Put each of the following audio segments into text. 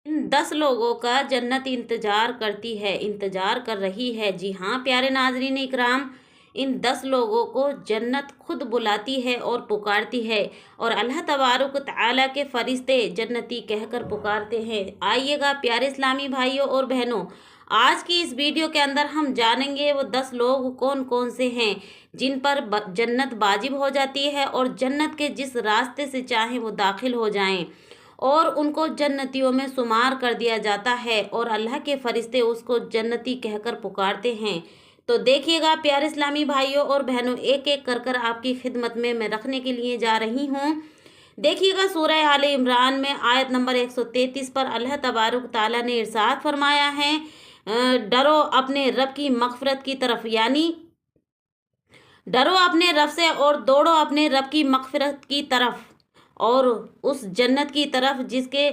इन 10 लोगों का जन्नत इंतजार कर रही है। जी हाँ प्यारे नाज़रीन इकराम, इन 10 लोगों को जन्नत खुद बुलाती है और पुकारती है, और अल्लाह तबारक तआला के फरिश्ते जन्नती कहकर पुकारते हैं। आइएगा प्यारे इस्लामी भाइयों और बहनों, आज की इस वीडियो के अंदर हम जानेंगे वो 10 लोग कौन कौन से हैं जिन पर जन्नत वाजिब हो जाती है, और जन्नत के जिस रास्ते से चाहें वो दाखिल हो जाएं, और उनको जन्नतियों में शुमार कर दिया जाता है, और अल्लाह के फरिश्ते उसको जन्नती कहकर पुकारते हैं। तो देखिएगा प्यारे इस्लामी भाइयों और बहनों, एक एक कर कर आपकी खिदमत में मैं रखने के लिए जा रही हूँ। देखिएगा सूरह आले इमरान में आयत नंबर 133 पर अल्लाह तबारक ताला ने इरशाद फरमाया है, डरो अपने रब की मग़फ़िरत की तरफ, यानी डरो अपने रब से और दौड़ो अपने रब की मग़फ़िरत की तरफ, और उस जन्नत की तरफ जिसके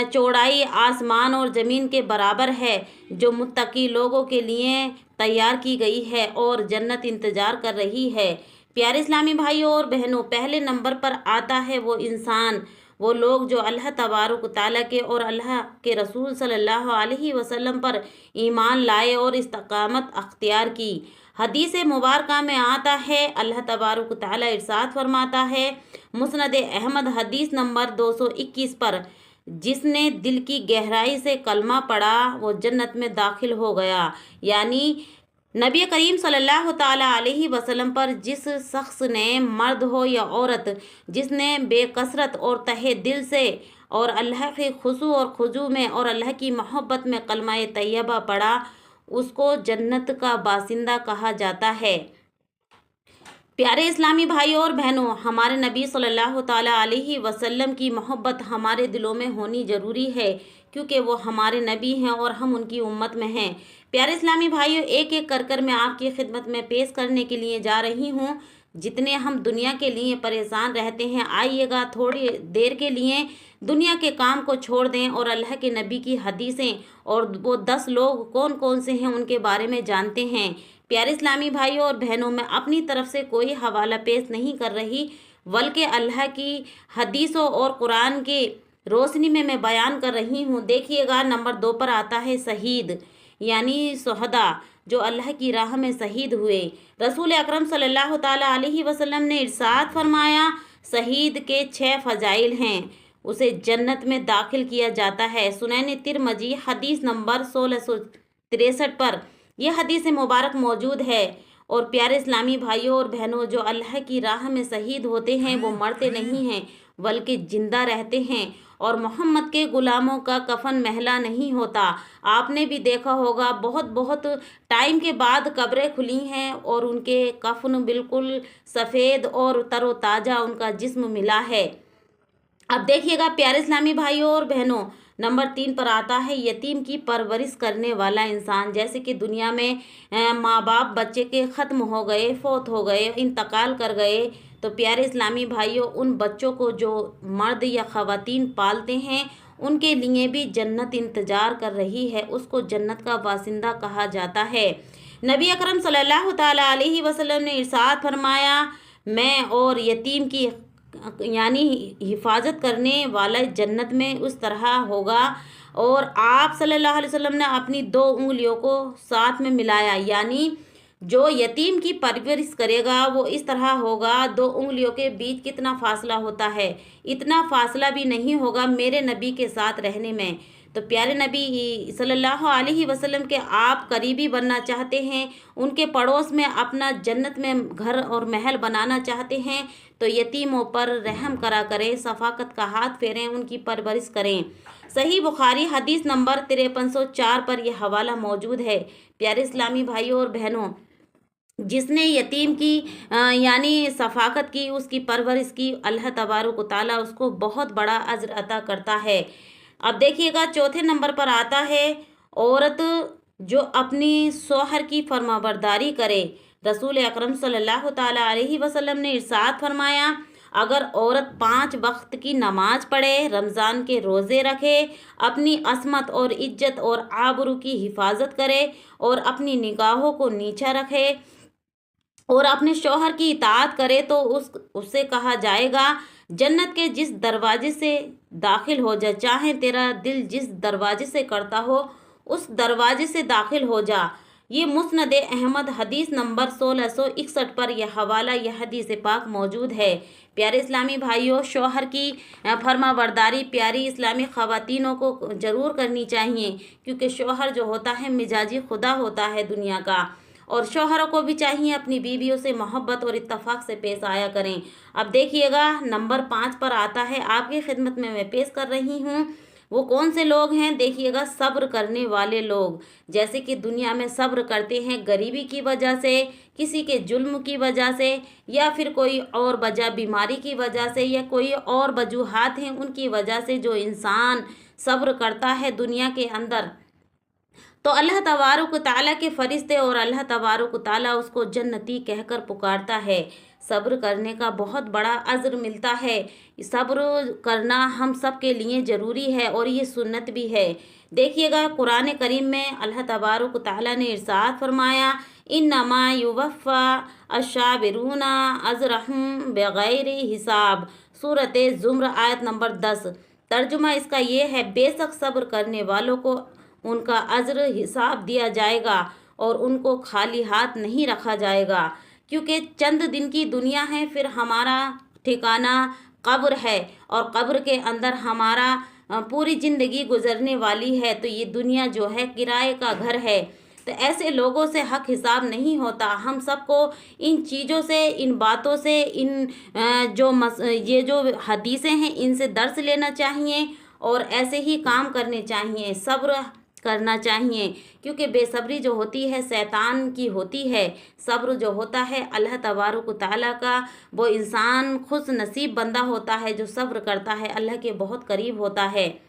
चौड़ाई आसमान और ज़मीन के बराबर है, जो मुत्तकी लोगों के लिए तैयार की गई है, और जन्नत इंतज़ार कर रही है। प्यारे इस्लामी भाइयों और बहनों, पहले नंबर पर आता है वो इंसान, वो लोग जो अल्लाह तबारक ताला के और अल्लाह के रसूल सल्लल्लाहु अलैहि वसल्लम पर ईमान लाए और इस्तकामत अख्तियार की। हदीस मुबारका में आता है, अल्लाह तबारक ताला इरशाद फरमाता है मुस्नद अहमद हदीस नंबर 221 पर, जिसने दिल की गहराई से कलमा पढ़ा वो जन्नत में दाखिल हो गया। यानी नबी करीम सल्लल्लाहु ताला अलैहि वसल्लम पर जिस शख्स ने, मर्द हो या औरत, जिसने बेकसरत और तहे दिल से और अल्लाह के खुशू और खुजू में और अल्लाह की मोहब्बत में कलमा तैयबा पढ़ा, उसको जन्नत का बासिंदा कहा जाता है। प्यारे इस्लामी भाइयों और बहनों, हमारे नबी सल्लल्लाहु ताला अलैहि वसल्लम की मोहब्बत हमारे दिलों में होनी ज़रूरी है, क्योंकि वो हमारे नबी हैं और हम उनकी उम्मत में हैं। प्यारे इस्लामी भाइयों, एक एक कर कर मैं आपकी खिदमत में पेश करने के लिए जा रही हूँ। जितने हम दुनिया के लिए परेशान रहते हैं, आइएगा थोड़ी देर के लिए दुनिया के काम को छोड़ दें और अल्लाह के नबी की हदीसें और वो 10 लोग कौन कौन से हैं उनके बारे में जानते हैं। प्यारे इस्लामी भाइयों और बहनों, मैं अपनी तरफ से कोई हवाला पेश नहीं कर रही, बल्कि अल्लाह की हदीसों और कुरान की रोशनी में मैं बयान कर रही हूँ। देखिएगा नंबर 2 पर आता है शहीद, यानी शहदा, जो अल्लाह की राह में शहीद हुए। रसूल अकरम सल्लल्लाहु ताला अलैहि वसल्लम ने इरशाद फरमाया, शहीद के 6 फ़ज़ाइल हैं, उसे जन्नत में दाखिल किया जाता है। सुनैन तिरमिज़ी हदीस नंबर 1663 पर यह हदीस मुबारक मौजूद है। और प्यारे इस्लामी भाइयों और बहनों, जो अल्लाह की राह में शहीद होते हैं वो मरते नहीं हैं, बल्कि ज़िंदा रहते हैं, और मोहम्मद के ग़ुलामों का कफन महला नहीं होता। आपने भी देखा होगा, बहुत बहुत टाइम के बाद कब्रें खुली हैं और उनके कफन बिल्कुल सफ़ेद और तरोताज़ा उनका जिस्म मिला है। अब देखिएगा प्यारे इस्लामी भाइयों और बहनों, नंबर 3 पर आता है यतीम की परवरिश करने वाला इंसान। जैसे कि दुनिया में माँ बाप बच्चे के ख़त्म हो गए, फौत हो गए, इंतकाल कर गए, तो प्यारे इस्लामी भाइयों, उन बच्चों को जो मर्द या ख़वातीन पालते हैं, उनके लिए भी जन्नत इंतज़ार कर रही है, उसको जन्नत का वासिंदा कहा जाता है। नबी अकरम सल्लल्लाहु ताला अलैहि वसल्लम ने इरशाद फरमाया, मैं और यतीम की यानी हिफाजत करने वाला जन्नत में उस तरह होगा। और आप सल्लल्लाहु अलैहि वसल्लम ने अपनी 2 उंगलियों को साथ में मिलाया, यानी जो यतीम की परवरिश करेगा वो इस तरह होगा। 2 उंगलियों के बीच कितना फासला होता है, इतना फासला भी नहीं होगा मेरे नबी के साथ रहने में। तो प्यारे नबी सल्लल्लाहु अलैहि वसल्लम के आप करीबी बनना चाहते हैं, उनके पड़ोस में अपना जन्नत में घर और महल बनाना चाहते हैं, तो यतीमों पर रहम करा करें, शफ़ाक़त का हाथ फेरें, उनकी परवरिश करें। सही बुखारी हदीस नंबर 5304 पर यह हवाला मौजूद है। प्यारे इस्लामी भाइयों और बहनों, जिसने यतीम की यानी शफ़ाक़त की, उसकी परवरिश की, अल्लाह तबारक व तआला उसको बहुत बड़ा अज्र अता करता है। अब देखिएगा चौथे नंबर पर आता है औरत जो अपनी शौहर की फरमाबरदारी करे। रसूल अकरम सल्लल्लाहु ताला अलैहि वसल्लम ने इरशाद फरमाया, अगर औरत 5 वक्त की नमाज पढ़े, रमज़ान के रोज़े रखे, अपनी असमत और इज्जत और आबरू की हिफाजत करे, और अपनी निगाहों को नीचा रखे, और अपने शौहर की इताअत करे, तो उससे कहा जाएगा जन्नत के जिस दरवाजे से दाखिल हो जा, चाहे तेरा दिल जिस दरवाजे से करता हो उस दरवाजे से दाखिल हो जा। ये मुस्नद अहमद हदीस नंबर 1661 पर यह हवाला, यह हदीस पाक मौजूद है। प्यारे इस्लामी भाइयों, शौहर की फरमाबरदारी प्यारी इस्लामी ख़वातीनों को ज़रूर करनी चाहिए, क्योंकि शौहर जो होता है मिजाजी खुदा होता है दुनिया का, और शौहरों को भी चाहिए अपनी बीवियों से मोहब्बत और इत्तफाक से पेश आया करें। अब देखिएगा नंबर 5 पर आता है, आपकी खिदमत में मैं पेश कर रही हूँ। वो कौन से लोग हैं? देखिएगा, सब्र करने वाले लोग। जैसे कि दुनिया में सब्र करते हैं गरीबी की वजह से, किसी के जुल्म की वजह से, या फिर कोई और वजह बीमारी की वजह से, या कोई और वजूहात हैं उनकी वजह से जो इंसान सब्र करता है दुनिया के अंदर, तो अल्लाह तबारक व तआला के फरिश्ते और अल्लाह तबारक व तआला उसको जन्नती कहकर पुकारता है। सब्र करने का बहुत बड़ा अज्र मिलता है। सब्र करना हम सब के लिए ज़रूरी है और ये सुन्नत भी है। देखिएगा कुरान करीम में अल्लाह तबारक व तआला ने इरशाद फरमाया, इन्नमा युवफ़्फ़ा अस्साबिरूना अजरहुम बग़ैर हिसाब। सूरत ज़ुमर आयत नंबर 10। तर्जुमा इसका ये है, बेशक सब्र करने वालों को उनका अज्र हिसाब दिया जाएगा और उनको खाली हाथ नहीं रखा जाएगा, क्योंकि चंद दिन की दुनिया है, फिर हमारा ठिकाना कब्र है और कब्र के अंदर हमारा पूरी ज़िंदगी गुजरने वाली है। तो ये दुनिया जो है किराए का घर है। तो ऐसे लोगों से हक हिसाब नहीं होता। हम सबको इन चीज़ों से, इन बातों से, ये जो हदीसें हैं इनसे दर्स लेना चाहिए और ऐसे ही काम करने चाहिए, सब्र करना चाहिए, क्योंकि बेसब्री जो होती है शैतान की होती है। सब्र जो होता है अल्लाह तबारक व तआला का, वो इंसान खुश नसीब बंदा होता है जो सब्र करता है, अल्लाह के बहुत करीब होता है।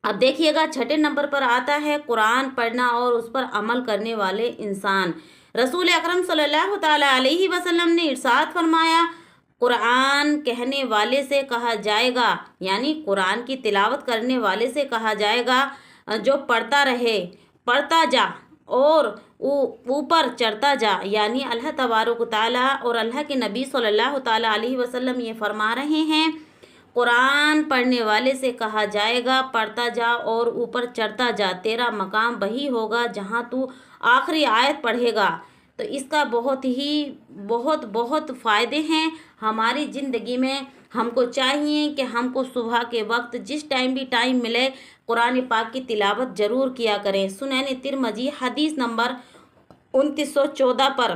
अब देखिएगा 6 नंबर पर आता है कुरान पढ़ना और उस पर अमल करने वाले इंसान। रसूल अकरम सल्लल्लाहु ताला अलैहि वसल्लम ने इरशाद फरमाया, कुरान कहने वाले से कहा जाएगा, यानी कुरान की तिलावत करने वाले से कहा जाएगा, जो पढ़ता रहे, पढ़ता जा और ऊपर चढ़ता जा। यानी अल्लाह तबारक व तआला और अल्लाह के नबी सल्लल्लाहु ताला अलैहि वसल्लम ये फरमा रहे हैं, कुरान पढ़ने वाले से कहा जाएगा, पढ़ता जा और ऊपर चढ़ता जा, तेरा मकाम वही होगा जहाँ तू आखिरी आयत पढ़ेगा। तो इसका बहुत फ़ायदे हैं हमारी ज़िंदगी में। हमको चाहिए कि हमको सुबह के वक्त जिस टाइम भी टाइम मिले कुरान पाक की तिलावत ज़रूर किया करें। सुनैन तिरमिज़ी हदीस नंबर 2914 पर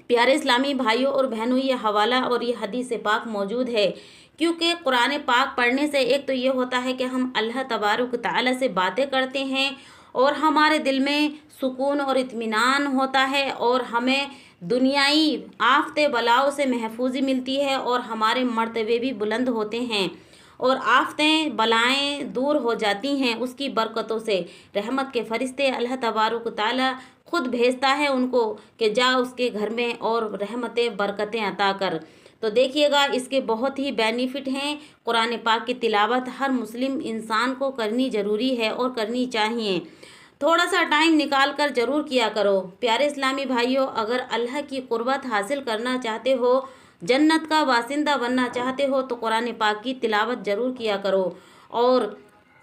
प्यारे इस्लामी भाइयों और बहनों ये हवाला और ये हदीस पाक मौजूद है। क्योंकि कुरान पाक पढ़ने से एक तो ये होता है कि हम अल्लाह तबारक व तआला से बातें करते हैं और हमारे दिल में सुकून और इत्मीनान होता है और हमें दुनियाई आफते बलाओं से महफूजी मिलती है और हमारे मर्तबे भी बुलंद होते हैं और आफतें बलाएं दूर हो जाती हैं उसकी बरकतों से। रहमत के फरिश्ते अल्लाह तबारक व तआला खुद भेजता है उनको कि जा उसके घर में और रहमतें बरकतें अता कर। तो देखिएगा इसके बहुत ही बेनिफिट हैं। कुरान पाक की तिलावत हर मुस्लिम इंसान को करनी ज़रूरी है और करनी चाहिए। थोड़ा सा टाइम निकाल कर ज़रूर किया करो। प्यारे इस्लामी भाइयों, अगर अल्लाह की कुर्बत हासिल करना चाहते हो, जन्नत का वासिंदा बनना चाहते हो, तो कुरान पाक की तिलावत ज़रूर किया करो। और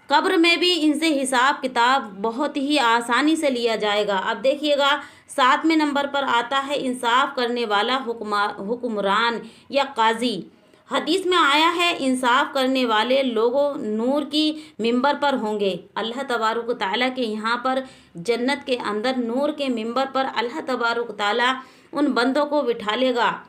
कब्र में भी इनसे हिसाब किताब बहुत ही आसानी से लिया जाएगा। अब देखिएगा 7वें नंबर पर आता है इंसाफ करने वाला हुक्मरान या काजी। हदीस में आया है, इंसाफ करने वाले लोगों नूर की मिंबर पर होंगे। अल्लाह तबारक ताला के यहाँ पर जन्नत के अंदर नूर के मिंबर पर अल्लाह तबारक ताला उन बंदों को बिठा लेगा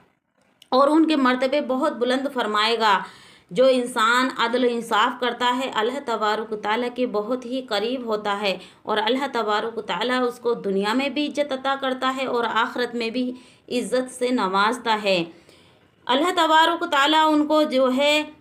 और उनके मर्तबे बहुत बुलंद फरमाएगा। जो इंसान अदल इंसाफ करता है अल्लाह तबारक ताला के बहुत ही करीब होता है और अल्लाह तबारक ताला उसको दुनिया में भी इज़्ज़त अता करता है और आखिरत में भी इज़्ज़त से नवाजता है। अल्लाह तबारक ताला उनको जो है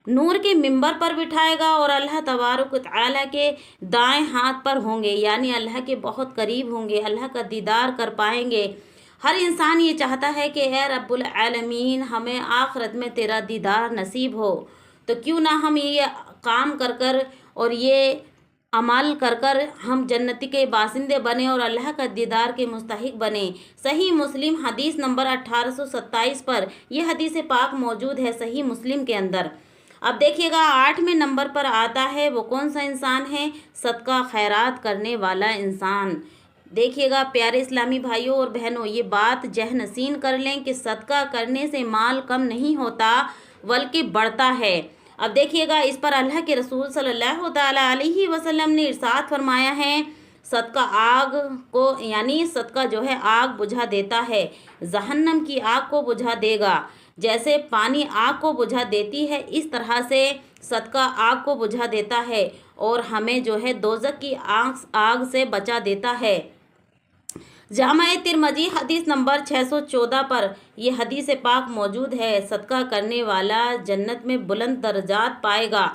नूर के मिंबर पर बिठाएगा और अल्लाह तबारक ताला के दाएं हाथ पर होंगे, यानी अल्लाह के बहुत करीब होंगे, अल्लाह का दीदार कर पाएंगे। हर इंसान ये चाहता है कि ए रब्बुल आलमीन हमें आखिरत में तेरा दीदार नसीब हो। तो क्यों ना हम ये काम कर कर और ये अमल कर कर हम जन्नती के बासिंदे बने और अल्लाह का दीदार के मुस्तहिक बने। सही मुस्लिम हदीस नंबर 1827 पर यह हदीस पाक मौजूद है सही मुस्लिम के अंदर। अब देखिएगा 8वें नंबर पर आता है वो कौन सा इंसान है, सदका खैरात करने वाला इंसान। देखिएगा प्यारे इस्लामी भाइयों और बहनों, ये बात जहनशीन कर लें कि सदका करने से माल कम नहीं होता बल्कि बढ़ता है। अब देखिएगा इस पर अल्लाह के रसूल सल्लल्लाहु ताला अलैहि वसल्लम ने इरशाद फरमाया है, सदका आग को यानी सदका जो है आग बुझा देता है, जहन्नम की आग को बुझा देगा। जैसे पानी आग को बुझा देती है इस तरह से सदका आग को बुझा देता है और हमें जो है दोज़ख की आग से बचा देता है। जामा तिरमिज़ी हदीस नंबर 614 पर यह हदीस पाक मौजूद है, सदका करने वाला जन्नत में बुलंद दर्जात पाएगा।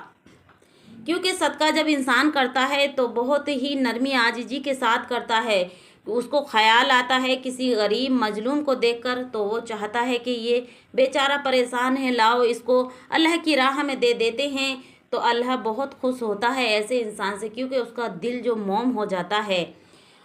क्योंकि सदका जब इंसान करता है तो बहुत ही नरमी आजिज़ी के साथ करता है। उसको ख्याल आता है किसी गरीब मजलूम को देखकर तो वो चाहता है कि ये बेचारा परेशान है, लाओ इसको अल्लाह की राह में दे देते हैं। तो अल्लाह बहुत खुश होता है ऐसे इंसान से, क्योंकि उसका दिल जो मोम हो जाता है।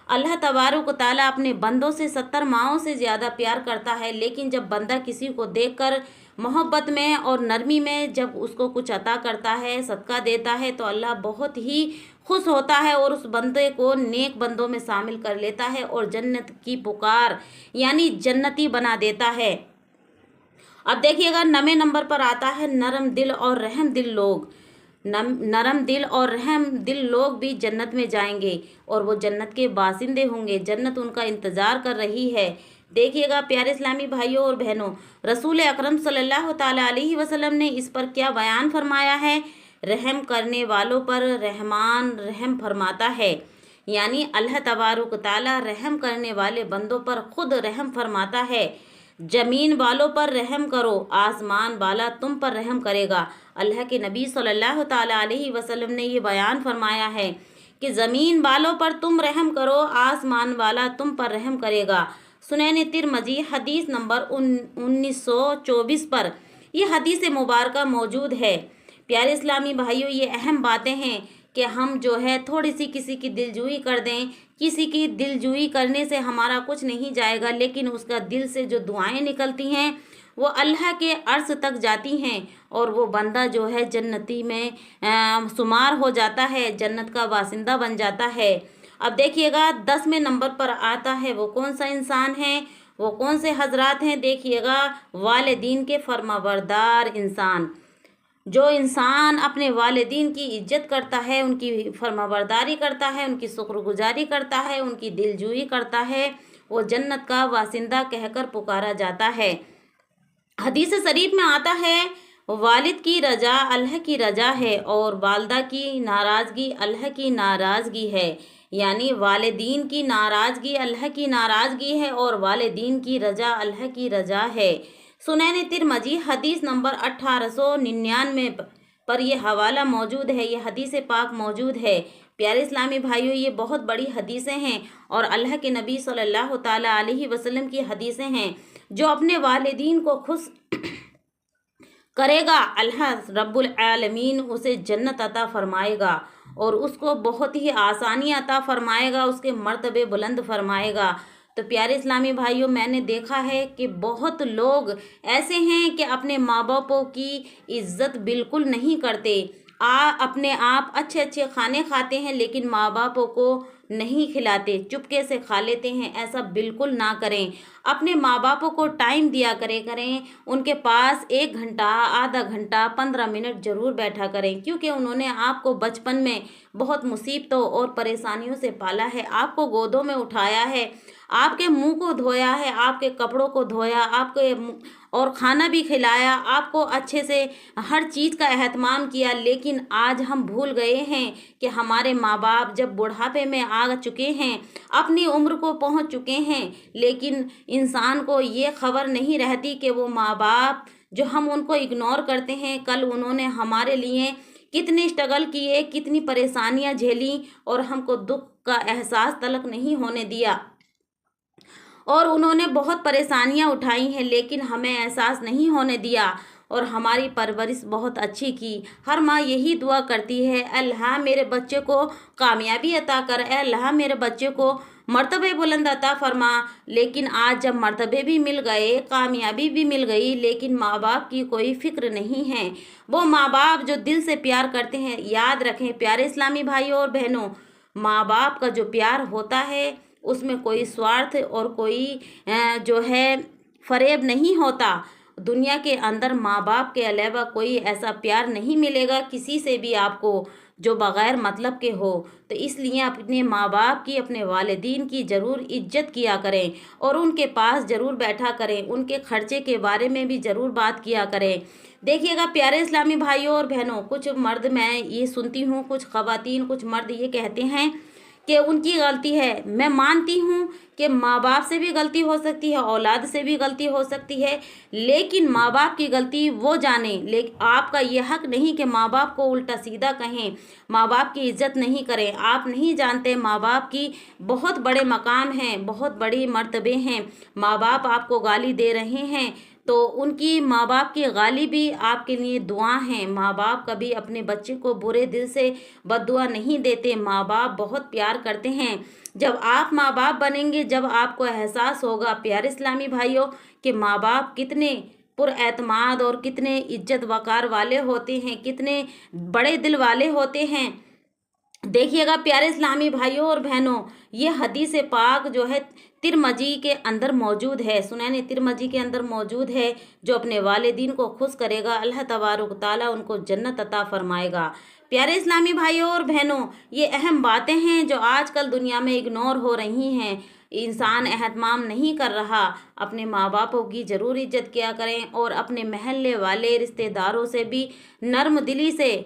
अल्लाह तबारक व तआला अपने बंदों से 70 माओं से ज़्यादा प्यार करता है, लेकिन जब बंदा किसी को देखकर मोहब्बत में और नरमी में जब उसको कुछ अता करता है, सदका देता है, तो अल्लाह बहुत ही खुश होता है और उस बंदे को नेक बंदों में शामिल कर लेता है और जन्नत की पुकार यानी जन्नती बना देता है। अब देखिएगा 9वें नंबर पर आता है नरम दिल और रहम दिल लोग। नरम दिल और रहम दिल लोग भी जन्नत में जाएंगे और वो जन्नत के बासिंदे होंगे, जन्नत उनका इंतज़ार कर रही है। देखिएगा प्यारे इस्लामी भाइयों और बहनों, रसूल अकरम सल्लल्लाहु ताला अलैहि वसल्लम ने इस पर क्या बयान फरमाया है, रहम करने वालों पर रहमान रहम फरमाता है। यानी अल्लाह तबारक ताला रहम करने वाले बंदों पर खुद रहम फरमाता है। ज़मीन वालों पर रहम करो, आसमान वाला तुम पर रहम करेगा। अल्लाह के नबी सल्लल्लाहु ताला अलैहि वसल्लम ने ये बयान फरमाया है कि ज़मीन वालों पर तुम रहम करो, आसमान वाला तुम पर रहम करेगा। सुनैन तिरमिज़ी हदीस नंबर 1924 पर यह हदीस मुबारक मौजूद है। प्यारे इस्लामी भाइयों, ये अहम बातें हैं कि हम जो है थोड़ी सी किसी की दिलजुई कर दें। किसी की दिलजुई करने से हमारा कुछ नहीं जाएगा, लेकिन उसका दिल से जो दुआएं निकलती हैं वो अल्लाह के अर्श तक जाती हैं और वो बंदा जो है जन्नती में शुमार हो जाता है, जन्नत का बासिंदा बन जाता है। अब देखिएगा 10वें नंबर पर आता है वो कौन सा इंसान है, वो कौन से हजरात हैं। देखिएगा वालिदीन के फरमाबरदार इंसान। जो इंसान अपने वालिदीन की इज्जत करता है, उनकी फरमाबरदारी करता है, उनकी शुक्रगुजारी करता है, उनकी दिलजुई करता है, वो जन्नत का वासिंदा कहकर पुकारा जाता है। हदीस शरीफ में आता है वालिद की रजा अल्लाह की रजा है और वालदा की नाराज़गी अल्लाह की नाराज़गी है। यानी वालिदीन की नाराज़गी अल्लाह की नाराज़गी है और वालिदीन की रजा अल्लाह की रजा है। सुनैन तिरमिज़ी हदीस नंबर 1899 पर यह हवाला मौजूद है, यह हदीस पाक मौजूद है। प्यारे इस्लामी भाइयों, ये बहुत बड़ी हदीसें हैं और अल्लाह के नबी सल्लल्लाहु ताला अलैहि वसल्लम की हदीसें हैं। जो अपने वालिदीन को खुश करेगा, अल्लाह रब्बुल आलमीन उसे जन्नत अता फरमाएगा और उसको बहुत ही आसानी अता फरमाएगा, उसके मर्तबे बुलंद फरमाएगा। तो प्यारे इस्लामी भाइयों, मैंने देखा है कि बहुत लोग ऐसे हैं कि अपने माँ बापों की इज़्ज़त बिल्कुल नहीं करते। अपने आप अच्छे अच्छे खाने खाते हैं लेकिन माँ बापों को नहीं खिलाते, चुपके से खा लेते हैं। ऐसा बिल्कुल ना करें। अपने माँ बापों को टाइम दिया करें, उनके पास 1 घंटा, आधा घंटा, 15 मिनट ज़रूर बैठा करें, क्योंकि उन्होंने आपको बचपन में बहुत मुसीबतों और परेशानियों से पाला है, आपको गोदों में उठाया है, आपके मुंह को धोया है, आपके कपड़ों को धोया, आपके और खाना भी खिलाया, आपको अच्छे से हर चीज़ का एहतमाम किया। लेकिन आज हम भूल गए हैं कि हमारे माँ बाप जब बुढ़ापे में आ चुके हैं, अपनी उम्र को पहुंच चुके हैं, लेकिन इंसान को ये खबर नहीं रहती कि वो माँ बाप जो हम उनको इग्नोर करते हैं, कल उन्होंने हमारे लिए कितने स्ट्रगल किए, कितनी परेशानियां झेली और हमको दुख का एहसास तलक नहीं होने दिया और उन्होंने बहुत परेशानियां उठाई हैं, लेकिन हमें एहसास नहीं होने दिया। اور ہماری پرورش بہت اچھی کی۔ ہر ماں یہی دعا کرتی ہے، اللہ میرے بچے کو کامیابی عطا کر، اے اللہ میرے بچے کو مرتبہ بلند عطا فرما۔ لیکن آج جب مرتبے بھی مل گئے، کامیابی بھی مل گئی، لیکن ماں باپ کی کوئی فکر نہیں ہے۔ وہ ماں باپ جو دل سے پیار کرتے ہیں، یاد رکھیں پیارے اسلامی بھائیوں اور بہنوں، ماں باپ کا جو پیار ہوتا ہے اس میں کوئی سوارتھ اور کوئی جو ہے فریب نہیں ہوتا۔ دنیا کے اندر ماں باپ کے علاوہ کوئی ایسا پیار نہیں ملے گا کسی سے بھی آپ کو جو بغیر مطلب کے ہو۔ تو اس لیے اپنے ماں باپ کی، اپنے والدین کی ضرور عزت کیا کریں اور ان کے پاس ضرور بیٹھا کریں، ان کے خرچے کے بارے میں بھی ضرور بات کیا کریں۔ دیکھیے گا پیارے اسلامی بھائیوں اور بہنوں، کچھ مرد، میں یہ سنتی ہوں، کچھ خواتین، کچھ مرد یہ کہتے ہیں کہ ان کی غلطی ہے۔ میں مانتی ہوں کہ ماں باپ سے بھی غلطی ہو سکتی ہے، اولاد سے بھی غلطی ہو سکتی ہے، لیکن ماں باپ کی غلطی وہ جانیں۔ لیکن آپ کا یہ حق نہیں کہ ماں باپ کو الٹا سیدھا کہیں، ماں باپ کی عزت نہیں کریں۔ آپ نہیں جانتے ماں باپ کی بہت بڑے مقام ہیں، بہت بڑی مرتبے ہیں۔ ماں باپ آپ کو گالی دے رہے ہیں تو ان کی، ماں باپ کی گالی بھی آپ کے لیے دعا ہیں۔ ماں باپ کبھی اپنے بچے کو برے دل سے بد دعا نہیں دیتے، ماں باپ بہت پیار کرتے ہیں۔ جب آپ ماں باپ بنیں گے، جب آپ کو احساس ہوگا پیارے اسلامی بھائیوں کہ ماں باپ کتنے پر اعتماد اور کتنے عزت وقار والے ہوتے ہیں، کتنے بڑے دل والے ہوتے ہیں۔ دیکھیے گا پیارے اسلامی بھائیوں اور بہنوں، یہ حدیث پاک جو ہے ترمذی کے اندر موجود ہے، سنن ترمذی کے اندر موجود ہے۔ جو اپنے والدین کو خوش کرے گا، اللہ تبارک تعالیٰ ان کو جنت عطا فرمائے گا۔ پیارے اسلامی بھائیوں اور بہنوں، یہ اہم باتیں ہیں جو آج کل دنیا میں اگنور ہو رہی ہیں، انسان اہتمام نہیں کر رہا۔ اپنے ماں باپوں کی ضرور عزت کیا کریں اور اپنے محلے والے رشتہ داروں سے بھی نرم دلی سے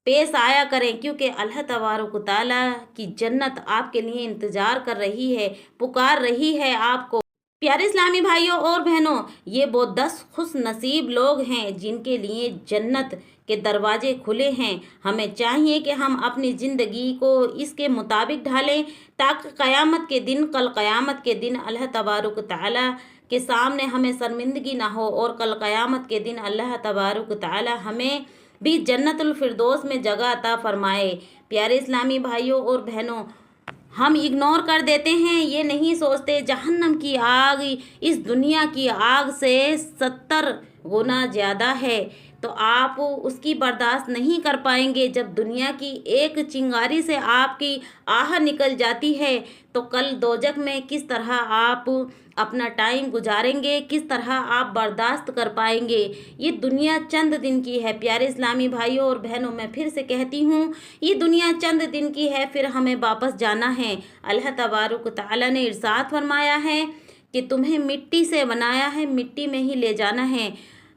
پیش آیا کریں، کیونکہ اللہ تبارک تعالیٰ کی جنت آپ کے لیے انتظار کر رہی ہے، پکار رہی ہے آپ کو۔ پیارے اسلامی بھائیوں اور بہنوں، یہ وہ 10 خوش نصیب لوگ ہیں جن کے لیے جنت کے دروازے کھلے ہیں۔ ہمیں چاہیے کہ ہم اپنی زندگی کو اس کے مطابق ڈھالیں تاکہ قیامت کے دن، کل قیامت کے دن اللہ تبارک تعالیٰ کے سامنے ہمیں شرمندگی نہ ہو، اور کل قیامت کے دن اللہ تبارک تعالیٰ ہمیں بھی جنت الفردوس میں جگہ عطا فرمائے۔ پیارے اسلامی بھائیوں اور بہنوں، ہم اگنور کر دیتے ہیں، یہ نہیں سوچتے جہنم کی آگ اس دنیا کی آگ سے 70 گنا زیادہ ہے، تو آپ اس کی برداشت نہیں کر پائیں گے۔ جب دنیا کی ایک چنگاری سے آپ کی آہ نکل جاتی ہے تو کل دوزخ میں کس طرح آپ اپنا ٹائم گزاریں گے، کس طرح آپ برداشت کر پائیں گے۔ یہ دنیا چند دن کی ہے پیارے اسلامی بھائیوں اور بہنوں، میں پھر سے کہتی ہوں، یہ دنیا چند دن کی ہے، پھر ہمیں واپس جانا ہے۔ اللہ تبارک تعالیٰ نے ارشاد فرمایا ہے کہ تمہیں مٹی سے بنایا ہے، مٹی میں ہی لے جانا ہے۔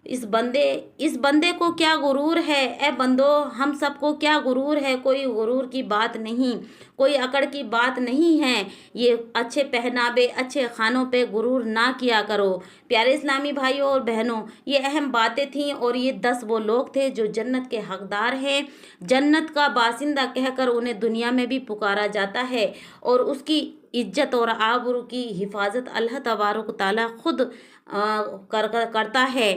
اس بندے کو کیا غرور ہے، اے بندو ہم سب کو کیا غرور ہے؟ کوئی غرور کی بات نہیں، کوئی اکڑ کی بات نہیں ہے۔ یہ اچھے پہناوے، اچھے کھانوں پہ غرور نہ کیا کرو۔ پیارے اسلامی بھائیوں اور بہنوں، یہ اہم باتیں تھیں، اور یہ 10 وہ لوگ تھے جو جنت کے حقدار ہیں، جنت کا باشندہ کہہ کر انہیں دنیا میں بھی پکارا جاتا ہے، اور اس کی عزت اور آبرو کی حفاظت اللہ تبارک تعالیٰ خود کرتا ہے۔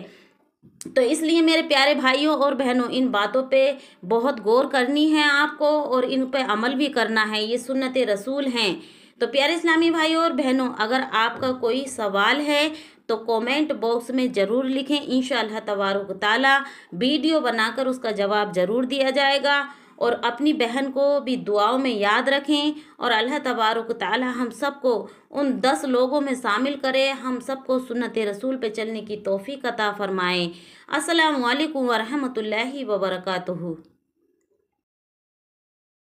تو اس لیے میرے پیارے بھائیوں اور بہنوں، ان باتوں پہ بہت غور کرنی ہے آپ کو، اور ان پہ عمل بھی کرنا ہے، یہ سنت رسول ہیں۔ تو پیارے اسلامی بھائیوں اور بہنوں، اگر آپ کا کوئی سوال ہے تو کومنٹ باکس میں ضرور لکھیں، انشاءاللہ تبارک تعالیٰ ویڈیو بنا کر اس کا جواب ضرور دیا جائے گا۔ اور اپنی بہن کو بھی دعاؤں میں یاد رکھیں، اور اللہ تبارک تعالیٰ ہم سب کو ان 10 لوگوں میں شامل کرے، ہم سب کو سنت رسول پہ چلنے کی توفیق عطا فرمائے۔ السلام علیکم ورحمۃ اللہ وبرکاتہ۔